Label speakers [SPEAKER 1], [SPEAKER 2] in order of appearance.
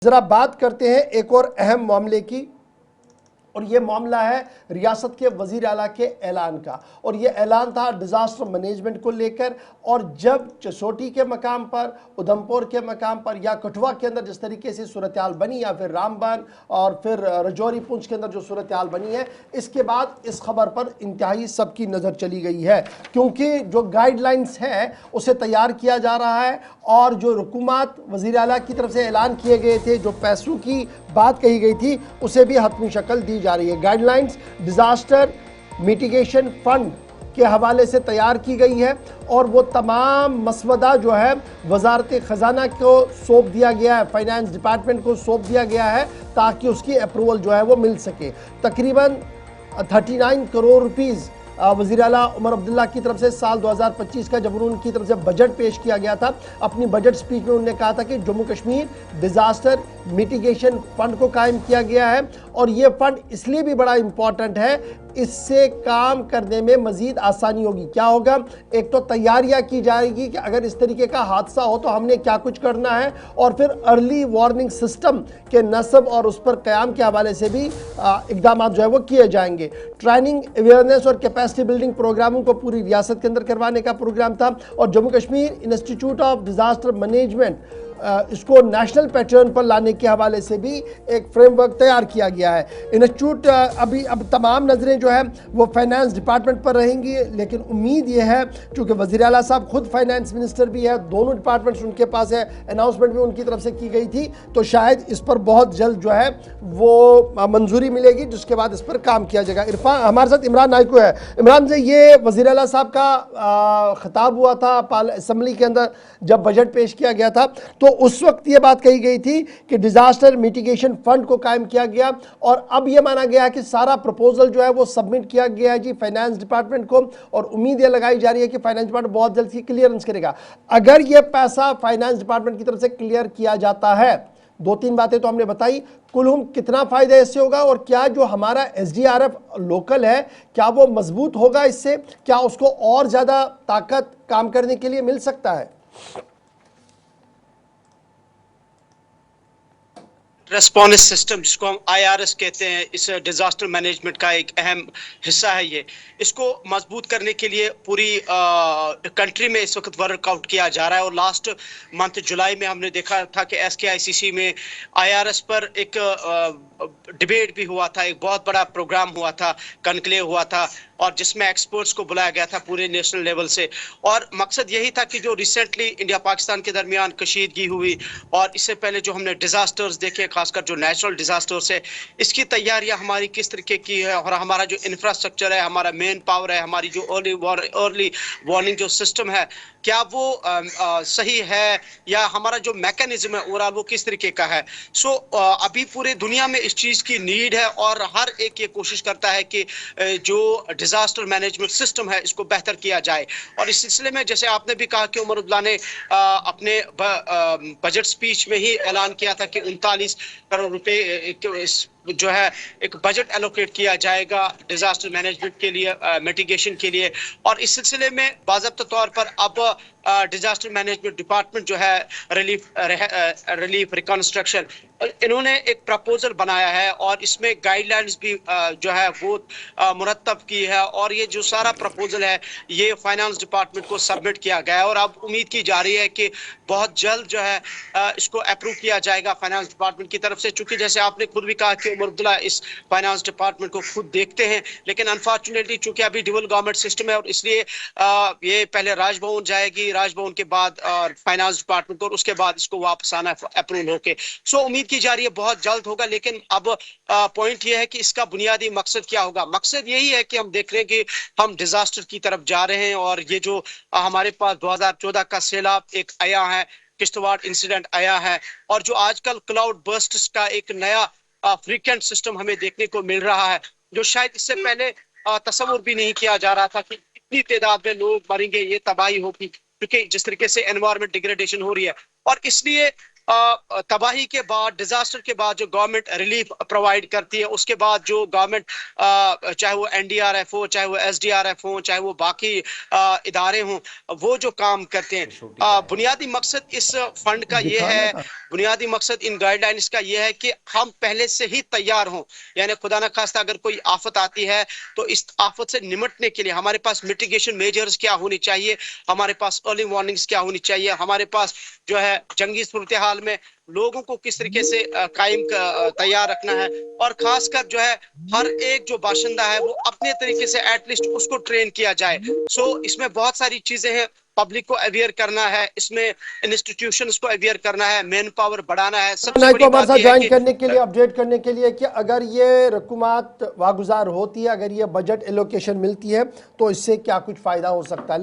[SPEAKER 1] जरा बात करते हैं एक और अहम मामले की, और ये मामला है रियासत के वजीर आला के ऐलान का। और ये ऐलान था डिज़ास्टर मैनेजमेंट को लेकर। और जब चसोटी के मकाम पर, उधमपुर के मकाम पर या कठुआ के अंदर जिस तरीके से सूरत हाल बनी, या फिर रामबन और फिर रजौरी पुंछ के अंदर जो सूरत हाल बनी है, इसके बाद इस खबर पर इंतहाई सबकी नज़र चली गई है, क्योंकि जो गाइडलाइंस है उसे तैयार किया जा रहा है। और जो रुकूमत वज़ीर आला की तरफ से ऐलान किए गए थे, जो पैसों की बात कही गई थी, उसे भी हतमी शक्ल दी जा रही है। गाइडलाइंस डिजास्टर मिटिगेशन फंड के हवाले से तैयार की गई है, और वो तमाम मसवदा जो है वजारत ख़जाना को सौंप दिया गया है, फाइनेंस डिपार्टमेंट को सौंप दिया गया है, ताकि उसकी अप्रूवल जो है वो मिल सके। तकरीबन 39 करोड़ रुपीज़ वज़ीर आला उमर अब्दुल्ला की तरफ से साल 2025 का जब उनकी तरफ से बजट पेश किया गया था, अपनी बजट स्पीच में उन्होंने कहा था कि Jammu Kashmir disaster mitigation fund को कायम किया गया है। और ये फ़ंड इसलिए भी बड़ा इम्पॉर्टेंट है, इससे काम करने में मज़ीद आसानी होगी। क्या होगा? एक तो तैयारियां की जाएगी कि अगर इस तरीके का हादसा हो तो हमने क्या कुछ करना है, और फिर अर्ली वार्निंग सिस्टम के नस्ब और उस पर क़याम के हवाले से भी इक़दाम जो है वो किए जाएंगे। ट्रेनिंग, अवेयरनेस और कैपेसिटी बिल्डिंग प्रोग्रामों को पूरी रियासत के अंदर करवाने का प्रोग्राम था। और Jammu Kashmir institute of disaster management, इसको नेशनल पैटर्न पर लाने के हवाले से भी एक फ्रेमवर्क तैयार किया गया है। इंस्टीट्यूट अब तमाम नज़रें जो है वो फाइनेंस डिपार्टमेंट पर रहेंगी, लेकिन उम्मीद ये है, चूँकि वज़ीर आला साहब खुद फाइनेंस मिनिस्टर भी है, दोनों डिपार्टमेंट्स उनके पास है, अनाउंसमेंट भी उनकी तरफ से की गई थी, तो शायद इस पर बहुत जल्द जो है वो मंजूरी मिलेगी, जिसके बाद इस पर काम किया जाएगा। इरफान हमारे साथ इमरान नाइको है। इमरान से ये वज़ीर आला साहब का खिताब हुआ था असम्बली के अंदर जब बजट पेश किया गया था, तो उस वक्त ये बात कही गई थी कि डिजास्टर मिटिगेशन फंड को कायम किया गया, और अब ये माना गया है कि सारा प्रपोजल जो है वो सबमिट किया गया है जी फाइनेंस डिपार्टमेंट को, और उम्मीद ये लगाई जा रही है कि फाइनेंस डिपार्टमेंट बहुत जल्द ही क्लियरेंस करेगा। अगर ये पैसा फाइनेंस डिपार्टमेंट की तरफ से क्लियर किया जाता है, दो तीन बातें तो हमने बताई, कुल कितना फायदा इससे होगा, और क्या जो हमारा SDRF लोकल है क्या वो मजबूत होगा इससे, क्या उसको और ज्यादा ताकत काम करने के लिए मिल सकता है?
[SPEAKER 2] रेस्पॉन्स सिस्टम जिसको हम IRS कहते हैं, इस डिजास्टर मैनेजमेंट का एक अहम हिस्सा है ये। इसको मजबूत करने के लिए पूरी कंट्री में इस वक्त वर्कआउट किया जा रहा है। और लास्ट मंथ जुलाई में हमने देखा था कि SKICC में IRS पर एक डिबेट भी हुआ था, एक बहुत बड़ा प्रोग्राम हुआ था, कॉन्क्लेव हुआ था, और जिसमें एक्सपर्ट्स को बुलाया गया था पूरे नेशनल लेवल से। और मकसद यही था कि जो रिसेंटली इंडिया पाकिस्तान के दरमियान कशीदगी हुई, और इससे पहले जो हमने डिजास्टर्स देखे, खासकर जो नेचुरल डिजास्टर्स है, इसकी तैयारियां हमारी किस तरीके की है, और हमारा जो इंफ्रास्ट्रक्चर है, हमारा मेन पावर है, हमारी जो अर्ली वार्निंग जो सिस्टम है, क्या वो सही है, या हमारा जो मैकेनिज्म है ओवरऑल वो किस तरीके का है। सो अभी पूरे दुनिया में इस चीज़ की नीड है, और हर एक ये कोशिश करता है कि जो डिजास्टर मैनेजमेंट सिस्टम है इसको बेहतर किया जाए। और इस सिलसिले में जैसे आपने भी कहा कि उमर अब्दुल्ला ने अपने बजट स्पीच में ही ऐलान किया था कि 39 करोड़ रुपए जो है एक बजट एलोकेट किया जाएगा डिजास्टर मैनेजमेंट के लिए, मिटिगेशन के लिए। और इस सिलसिले में बाज़ाब्ता तौर पर अब डिजास्टर मैनेजमेंट डिपार्टमेंट जो है रिलीफ रिकंस्ट्रक्शन, इन्होंने एक प्रपोजल बनाया है, और इसमें गाइडलाइंस भी जो है वो मुरतब की है। और ये जो सारा प्रपोजल है ये फाइनेंस डिपार्टमेंट को सबमिट किया गया है, और अब उम्मीद की जा रही है कि बहुत जल्द जो है इसको अप्रूव किया जाएगा फाइनेंस डिपार्टमेंट की तरफ से। चूंकि जैसे आपने खुद भी कहा कि उमर अब्दुल्ला इस फाइनेंस डिपार्टमेंट को खुद देखते हैं, लेकिन अनफॉर्चुनेटली चूंकि अभी ड्यूअल गवर्नमेंट सिस्टम है, और इसलिए ये पहले राजभवन जाएगी, राजभवन के बाद फाइनेंस डिपार्टमेंट को, और उसके बाद इसको वापस आना अप्रूव होके। सो उम्मीद की जा रही है बहुत जल्द होगा। लेकिन अब पॉइंट ये है कि इसका बुनियादी मकसद क्या होगा। मकसद यही है कि हम देख रहे हैं कि हम डिजास्टर की तरफ जा रहे हैं, और ये जो हमारे पास 2014 का सैलाब एक आया है, किश्तवाड़ इंसिडेंट आया है, और जो आजकल क्लाउड बर्स्ट्स का एक नया फ्रीक्वेंट सिस्टम हमें देखने को मिल रहा है, जो शायद इससे पहले तस्वुर भी नहीं किया जा रहा था कि इतनी तादाद में लोग मरेंगे, ये तबाही होगी, क्योंकि जिस तरीके से एनवायरमेंट डिग्रेडेशन हो रही है। और इसलिए तबाही के बाद, डिजास्टर के बाद जो गवर्नमेंट रिलीफ प्रोवाइड करती है, उसके बाद जो गवर्नमेंट, चाहे वो एनडीआरएफ हो, चाहे वो एसडीआरएफ हो, चाहे वो बाकी इदारे हों, वो जो काम करते हैं, बुनियादी मकसद इस फंड का ये
[SPEAKER 1] दिखाना
[SPEAKER 2] है,
[SPEAKER 1] था।
[SPEAKER 2] बुनियादी मकसद इन गाइडलाइंस का ये है कि हम पहले से ही तैयार हों। यानी खुदा न खास्ता अगर कोई आफत आती है तो इस आफत से निपटने के लिए हमारे पास मिटिगेशन मेजर्स क्या होनी चाहिए, हमारे पास अर्ली वार्निंग्स क्या होनी चाहिए, हमारे पास जो है जंगी सूरत हाल में लोगों को किस तरीके से तैयार रखना है, और खासकर जो है हर एक जो बाशिंदा है वो अपने तरीके से एटलीस्ट उसको ट्रेन किया जाए। इसमें बहुत सारी चीजें हैं, पब्लिक को अवेयर करना है, इसमें इंस्टीट्यूशंस को अवेयर करना है, मैन पावर बढ़ाना है। सबसे
[SPEAKER 1] नाइक को
[SPEAKER 2] बड़ी
[SPEAKER 1] हमारे
[SPEAKER 2] बात
[SPEAKER 1] साथ
[SPEAKER 2] यह है
[SPEAKER 1] ज्वाइन
[SPEAKER 2] कि
[SPEAKER 1] करने के लिए, अपडेट करने के लिए कि अगर ये रकूमात वागुजार होती है, अगर ये बजट एलोकेशन मिलती है तो इससे क्या कुछ फ़ायदा हो सकता है।